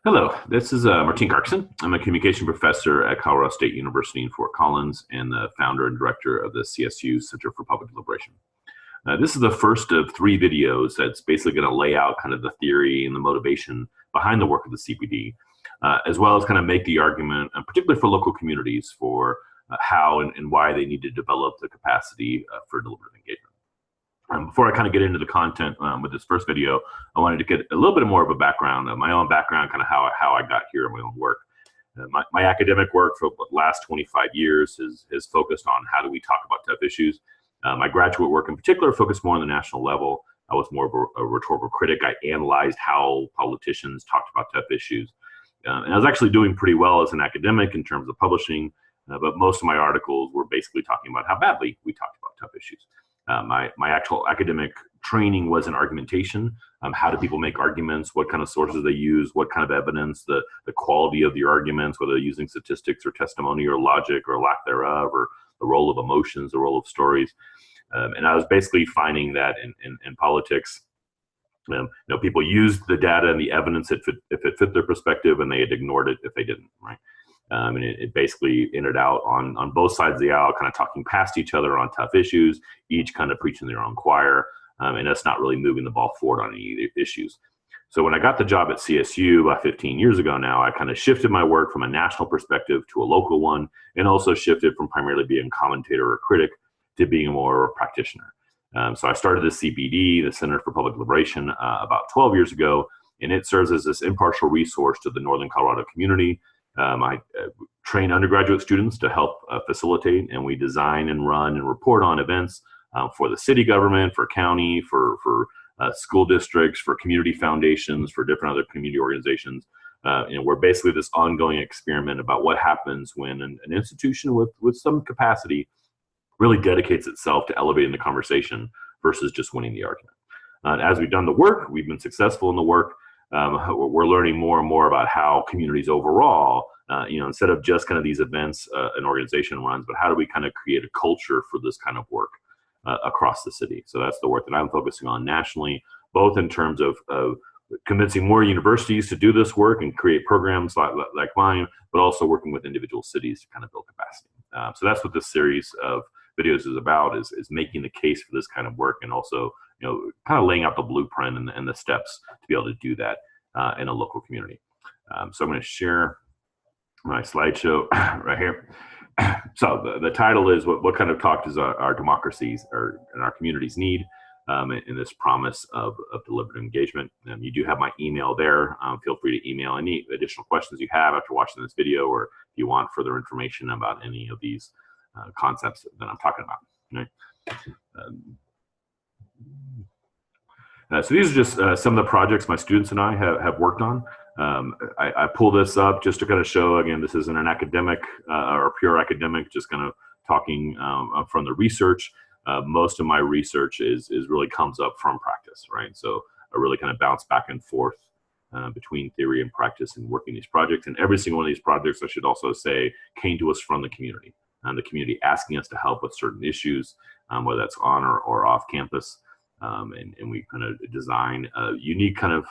Hello, this is Martin Carkson. I'm a communication professor at Colorado State University in Fort Collins and the founder and director of the CSU Center for Public Deliberation. This is the first of three videos that's basically going to lay out kind of the theory and the motivation behind the work of the CPD, as well as kind of make the argument, particularly for local communities, for how and why they need to develop the capacity for deliberative engagement. Before I kind of get into the content with this first video, I wanted to get a little bit more of a background, my own background, kind of how I got here in my own work. My academic work for the last 25 years has focused on how do we talk about tough issues. My graduate work in particular focused more on the national level. I was more of a rhetorical critic. I analyzed how politicians talked about tough issues. And I was actually doing pretty well as an academic in terms of publishing, but most of my articles were basically talking about how badly we talked about tough issues. My actual academic training was in argumentation. How do people make arguments? What kind of sources they use? What kind of evidence? The quality of the arguments, whether they're using statistics or testimony or logic or lack thereof, or the role of emotions, the role of stories. And I was basically finding that in politics, people used the data and the evidence if it fit their perspective, and they had ignored it if they didn't, right? And it basically ended out on both sides of the aisle, kind of talking past each other on tough issues, each kind of preaching their own choir, and us not really moving the ball forward on any of the issues. So when I got the job at CSU about 15 years ago now, I kind of shifted my work from a national perspective to a local one, and also shifted from primarily being a commentator or critic to being more of a practitioner. So I started the CPD, the Center for Public Deliberation, about 12 years ago, and it serves as this impartial resource to the Northern Colorado community. I train undergraduate students to help facilitate, and we design and run and report on events for the city government, for county, for school districts, for community foundations, for different other community organizations. We're basically this ongoing experiment about what happens when an institution with some capacity really dedicates itself to elevating the conversation versus just winning the argument. As we've done the work, we've been successful in the work. We're learning more and more about how communities overall, instead of just kind of these events an organization runs, but how do we kind of create a culture for this kind of work across the city? So that's the work that I'm focusing on nationally, both in terms of convincing more universities to do this work and create programs like mine, but also working with individual cities to kind of build capacity. So that's what this series of videos is about, is making the case for this kind of work, and also kind of laying out the blueprint and the steps to be able to do that in a local community. So I'm going to share my slideshow right here. So the title is what kind of talk does our democracies and our communities need in this promise of deliberative engagement. You do have my email there. Feel free to email any additional questions you have after watching this video, or if you want further information about any of these concepts that I'm talking about. Right? So these are just some of the projects my students and I have worked on. I pull this up just to kind of show, again, this isn't an academic or pure academic, just kind of talking from the research. Most of my research is really comes up from practice, right? So I really kind of bounce back and forth between theory and practice in working these projects. And every single one of these projects, I should also say, came to us from the community. The community asking us to help with certain issues, whether that's on or off campus. And we kind of design unique kind of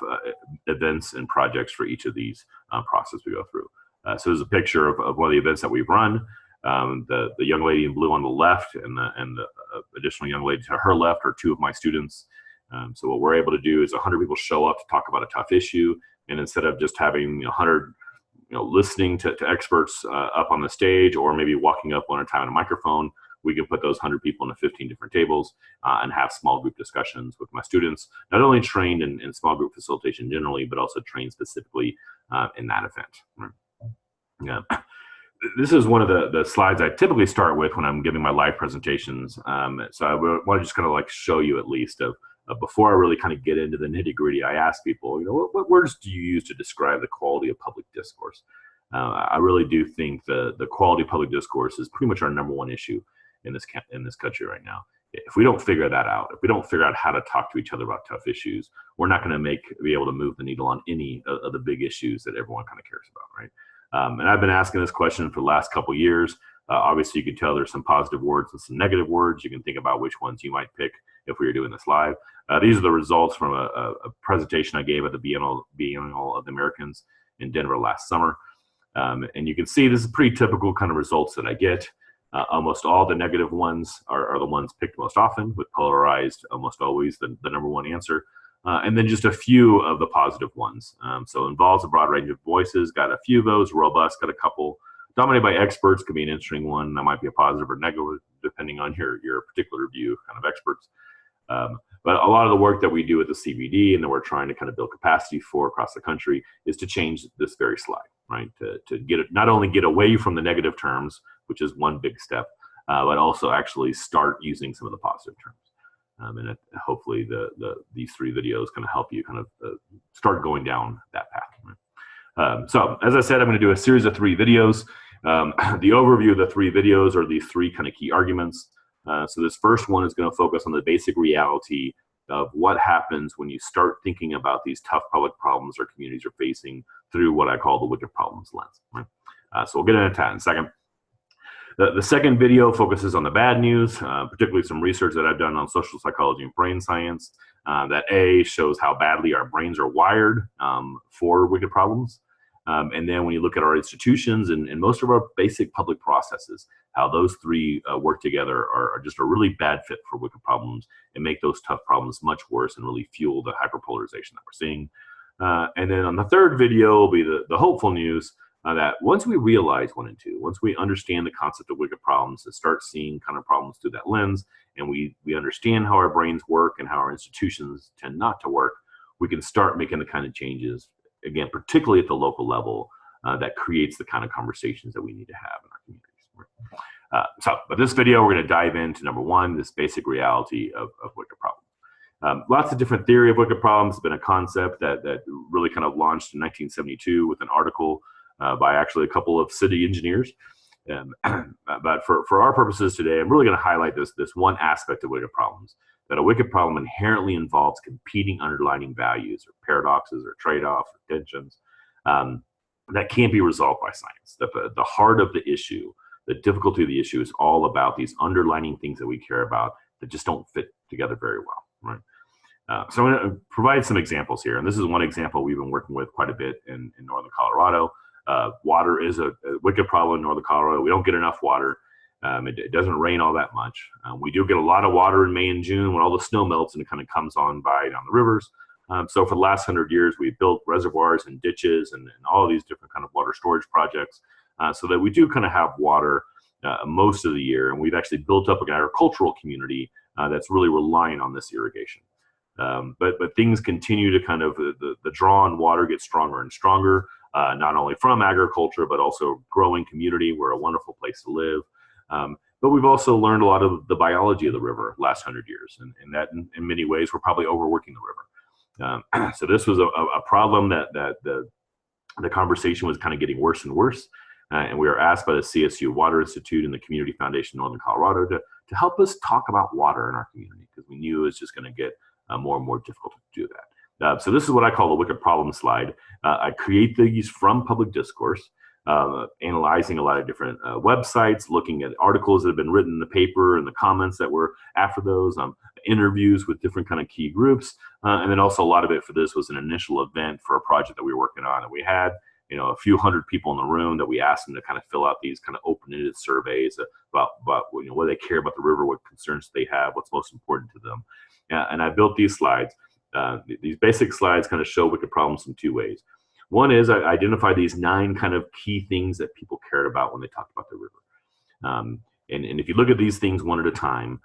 events and projects for each of these processes we go through. So there's a picture of one of the events that we've run. The young lady in blue on the left and the additional young lady to her left are two of my students. So what we're able to do is 100 people show up to talk about a tough issue, and instead of just having 100 listening to experts up on the stage, or maybe walking up one at a time on a microphone, we can put those 100 people into 15 different tables and have small group discussions with my students, not only trained in small group facilitation generally, but also trained specifically in that event. Right? Yeah. This is one of the slides I typically start with when I'm giving my live presentations. So I want to just kind of like show you at least of before I really kind of get into the nitty gritty. I ask people, what words do you use to describe the quality of public discourse? I really do think the quality of public discourse is pretty much our number one issue in this country right now. If we don't figure that out, if we don't figure out how to talk to each other about tough issues, we're not going to be able to move the needle on any of the big issues that everyone kind of cares about, right? And I've been asking this question for the last couple of years. Obviously, you can tell there's some positive words and some negative words. You can think about which ones you might pick if we were doing this live. These are the results from a presentation I gave at the Biennial of the Americans in Denver last summer. And you can see this is pretty typical kind of results that I get. Almost all the negative ones are the ones picked most often, with polarized almost always the number one answer. And then just a few of the positive ones. So involves a broad range of voices, got a few of those, robust, got a couple. Dominated by experts could be an interesting one. That might be a positive or negative, depending on your particular view, kind of experts. But a lot of the work that we do at the CVD and that we're trying to kind of build capacity for across the country is to change this very slide, right? To get it, not only get away from the negative terms, which is one big step, but also actually start using some of the positive terms. And hopefully these 3 videos kind of help you kind of start going down that path. Right? So as I said, I'm going to do a series of 3 videos. The overview of the 3 videos are these 3 kind of key arguments. So this first one is going to focus on the basic reality of what happens when you start thinking about these tough public problems our communities are facing through what I call the wicked problems lens. Right? So we'll get into that in a second. The second video focuses on the bad news, particularly some research that I've done on social psychology and brain science that shows how badly our brains are wired for wicked problems. And then when you look at our institutions and most of our basic public processes, how those 3 work together are just a really bad fit for wicked problems and make those tough problems much worse and really fuel the hyperpolarization that we're seeing. And then on the third video will be the hopeful news that once we realize 1 and 2, once we understand the concept of wicked problems and start seeing kind of problems through that lens, and we understand how our brains work and how our institutions tend not to work, we can start making the kind of changes, again, particularly at the local level, that creates the kind of conversations that we need to have in our communities. But this video, we're going to dive into number 1, this basic reality of wicked problems. Lots of different theory of wicked problems. It's been a concept that really kind of launched in 1972 with an article by actually a couple of city engineers. But for our purposes today, I'm really going to highlight this one aspect of wicked problems, that a wicked problem inherently involves competing underlying values or paradoxes or trade-offs or tensions that can't be resolved by science. The heart of the issue, the difficulty of the issue is all about these underlying things that we care about that just don't fit together very well, right? So I'm going to provide some examples here. And this is one example we've been working with quite a bit in northern Colorado. Water is a wicked problem in northern Colorado. We don't get enough water. It doesn't rain all that much. We do get a lot of water in May and June when all the snow melts and it kind of comes on by down the rivers. So for the last 100 years, we've built reservoirs and ditches and all of these different kind of water storage projects so that we do kind of have water most of the year. And we've actually built up an agricultural community that's really relying on this irrigation. But things continue to kind of, the draw on water gets stronger and stronger, not only from agriculture, but also growing community. We're a wonderful place to live. But we've also learned a lot of the biology of the river last 100 years. And that in many ways, we're probably overworking the river. So this was a problem that the conversation was kind of getting worse and worse. And we were asked by the CSU Water Institute and the Community Foundation Northern Colorado to help us talk about water in our community, because we knew it was just going to get more and more difficult to do that. So this is what I call the wicked problem slide. I create these from public discourse, analyzing a lot of different websites, looking at articles that have been written in the paper and the comments that were after those, interviews with different kind of key groups. And then also a lot of it for this was an initial event for a project that we were working on. And we had, a few hundred people in the room that we asked them to kind of fill out these kind of open-ended surveys about what they care about the river, what concerns they have, what's most important to them. And I built these slides. These basic slides kind of show wicked problems in 2 ways. One is I identify these 9 kind of key things that people cared about when they talked about the river. And if you look at these things one at a time,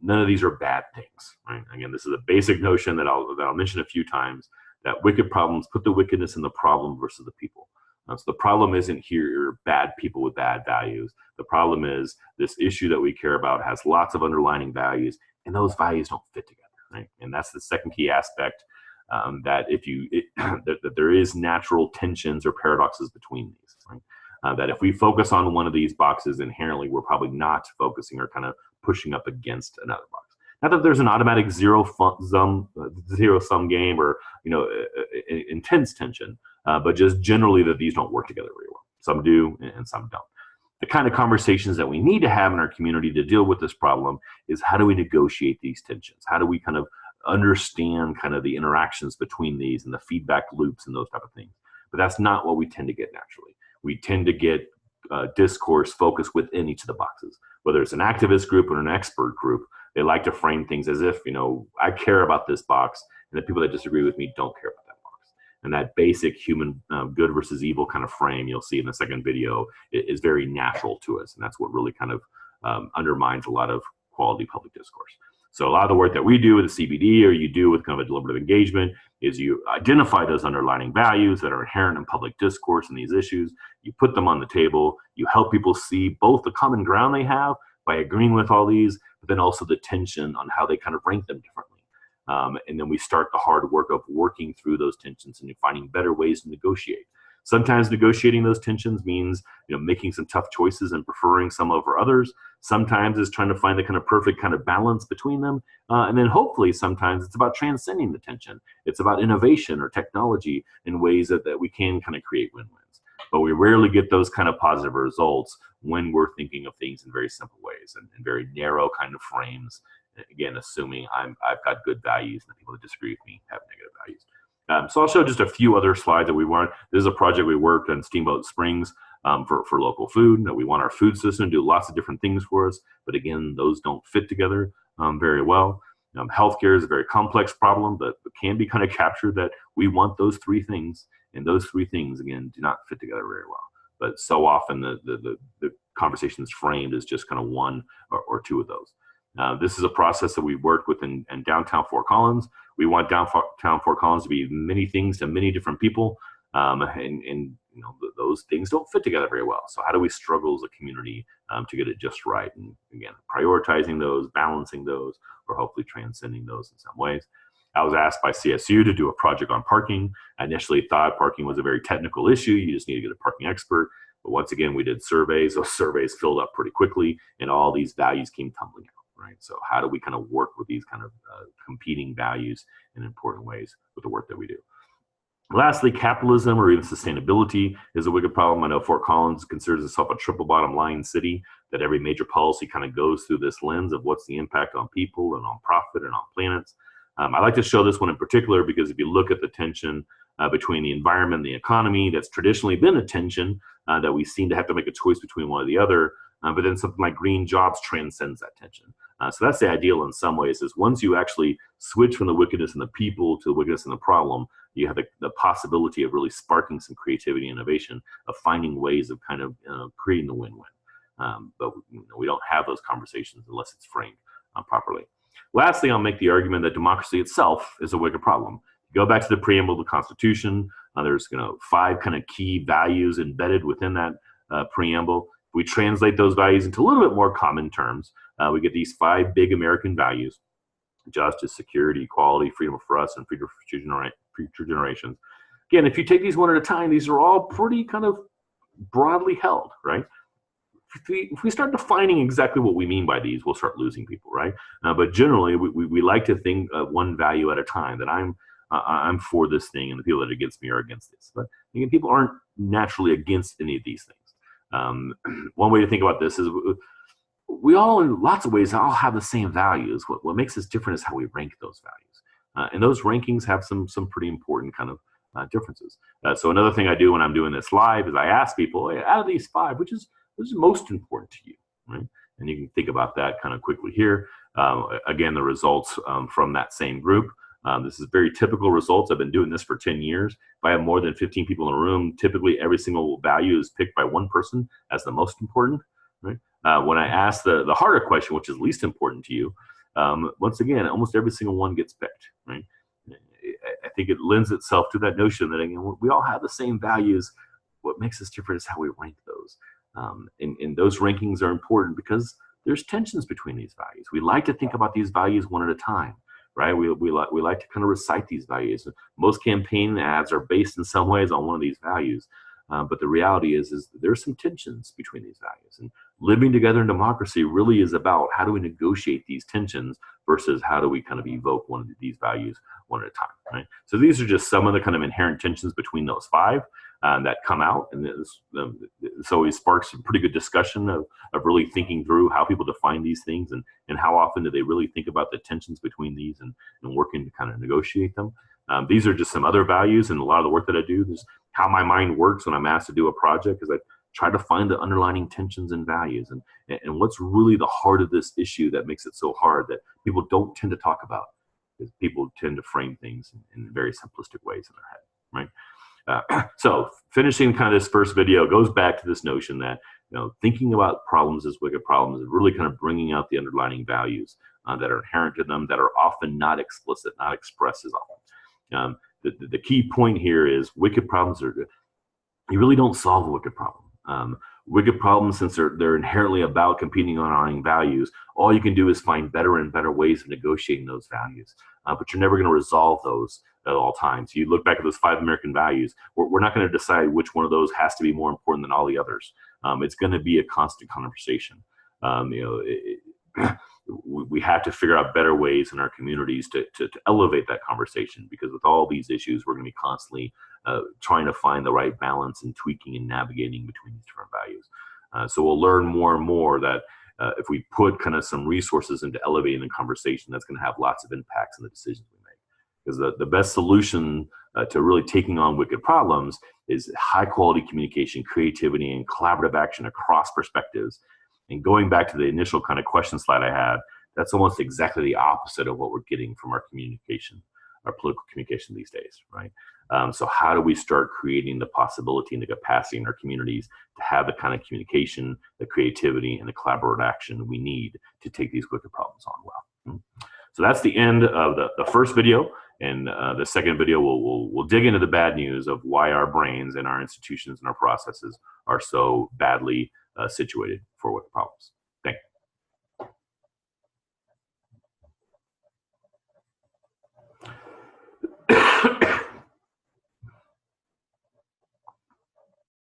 none of these are bad things, right? Again, this is a basic notion that I'll mention a few times, that wicked problems put the wickedness in the problem versus the people. So the problem isn't here bad people with bad values. The problem is this issue that we care about has lots of underlying values, and those values don't fit together, right? And that's the second key aspect, that that there is natural tensions or paradoxes between these, right? That if we focus on one of these boxes, inherently we're probably not focusing or kind of pushing up against another box. Not that there's an automatic zero-sum game or intense tension, but just generally that these don't work together very well. Some do and some don't. The kind of conversations that we need to have in our community to deal with this problem is, how do we negotiate these tensions? How do we kind of understand kind of the interactions between these and the feedback loops and those type of things? but that's not what we tend to get naturally. We tend to get discourse focused within each of the boxes, whether it's an activist group or an expert group. They like to frame things as if, I care about this box, and the people that disagree with me don't care about that box. And that basic human good versus evil kind of frame you'll see in the second video is very natural to us, and that's what really kind of undermines a lot of quality public discourse. So a lot of the work that we do with the CBD, or you do with kind of a deliberative engagement, is you identify those underlying values that are inherent in public discourse and these issues. You put them on the table. You help people see both the common ground they have by agreeing with all these, but then also the tension on how they kind of rank them differently. And then we start the hard work of working through those tensions and finding better ways to negotiate. Sometimes negotiating those tensions means making some tough choices and preferring some over others. Sometimes it's trying to find the kind of perfect kind of balance between them. And then hopefully sometimes it's about transcending the tension. It's about innovation or technology in ways that we can kind of create win-wins. But we rarely get those kind of positive results when we're thinking of things in very simple ways and in very narrow kind of frames. Again, assuming I've got good values and the people that disagree with me have negative values. So I'll show just a few other slides that we want. This is a project we worked on Steamboat Springs for local food. We want our food system to do lots of different things for us, but again, those don't fit together very well. Healthcare is a very complex problem, but can be kind of captured that we want those three things, and those three things, again, do not fit together very well. But so often the conversation is framed as just kind of one or two of those. This is a process that we worked with in downtown Fort Collins. We want downtown Fort Collins to be many things to many different people, and those things don't fit together very well. So how do we struggle as a community to get it just right? And again, prioritizing those, balancing those, or hopefully transcending those in some ways. I was asked by CSU to do a project on parking. I initially thought parking was a very technical issue. You just need to get a parking expert. But once again, we did surveys. Those surveys filled up pretty quickly, and all these values came tumbling out. Right? So how do we kind of work with these kind of competing values in important ways with the work that we do? Lastly, capitalism or even sustainability is a wicked problem. I know Fort Collins considers itself a triple bottom line city, that every major policy kind of goes through this lens of what's the impact on people and on profit and on planets. I like to show this one in particular because if you look at the tension between the environment and the economy, that's traditionally been a tension that we seem to have to make a choice between one or the other. But then something like green jobs transcends that tension. So that's the ideal in some ways, is once you actually switch from the wickedness in the people to the wickedness in the problem, you have the possibility of really sparking some creativity and innovation, of finding ways of kind of creating the win-win. But we don't have those conversations unless it's framed properly. Lastly, I'll make the argument that democracy itself is a wicked problem. Go back to the preamble of the Constitution. There's 5 kind of key values embedded within that preamble. We translate those values into a little bit more common terms. We get these 5 big American values: justice, security, equality, freedom for us, and freedom for future generations. Again, if you take these one at a time, these are all pretty kind of broadly held, right? If we start defining exactly what we mean by these, we'll start losing people, right? But generally, we like to think one value at a time, that I'm for this thing, and the people that are against me are against this. But again, people aren't naturally against any of these things. One way to think about this is we all, in lots of ways, all have the same values. What makes us different is how we rank those values. And those rankings have some pretty important kind of differences. So another thing I do when I'm doing this live is I ask people, hey, out of these 5, which is most important to you, right? And you can think about that kind of quickly here. Again, the results from that same group. This is very typical results. I've been doing this for 10 years. If I have more than 15 people in a room, typically every single value is picked by one person as the most important, right? When I ask the harder question, which is least important to you, once again, almost every single one gets picked, right? I think it lends itself to that notion that, again, we all have the same values. What makes us different is how we rank those. And those rankings are important because there's tensions between these values. We like to think about these values one at a time, right? We like to kind of recite these values. Most campaign ads are based in some ways on one of these values. But the reality is there's some tensions between these values. And living together in democracy really is about how do we negotiate these tensions versus how do we kind of evoke one of these values one at a time, right? So these are just some of the kind of inherent tensions between those 5 that come out. And this always sparks some pretty good discussion of really thinking through how people define these things and how often do they really think about the tensions between these and working to kind of negotiate them. These are just some other values, and a lot of the work that I do is how my mind works when I'm asked to do a project, is I try to find the underlying tensions and values, and what's really the heart of this issue that makes it so hard that people don't tend to talk about, because people tend to frame things in very simplistic ways in their head, right? So finishing kind of this first video goes back to this notion that, thinking about problems as wicked problems is really kind of bringing out the underlying values that are inherent to them, that are often not explicit, not expressed as often. The key point here is wicked problems you really don't solve a wicked problem. Wicked problems, since they're inherently about competing on aligning values, all you can do is find better and better ways of negotiating those values. But you're never going to resolve those at all times. You look back at those 5 American values, we're not going to decide which one of those has to be more important than all the others. It's going to be a constant conversation. We have to figure out better ways in our communities to elevate that conversation, because with all these issues, we're going to be constantly trying to find the right balance and tweaking and navigating between these different values. So we'll learn more and more that if we put kind of some resources into elevating the conversation, that's going to have lots of impacts in the decisions we make. Because the best solution to really taking on wicked problems is high quality communication, creativity, and collaborative action across perspectives. And going back to the initial kind of question slide I had, that's almost exactly the opposite of what we're getting from our communication, our political communication these days, right? So how do we start creating the possibility and the capacity in our communities to have the kind of communication, the creativity, and the collaborative action we need to take these wicked problems on well? So that's the end of the first video. And the second video, we'll dig into the bad news of why our brains and our institutions and our processes are so badly situated for wicked problems.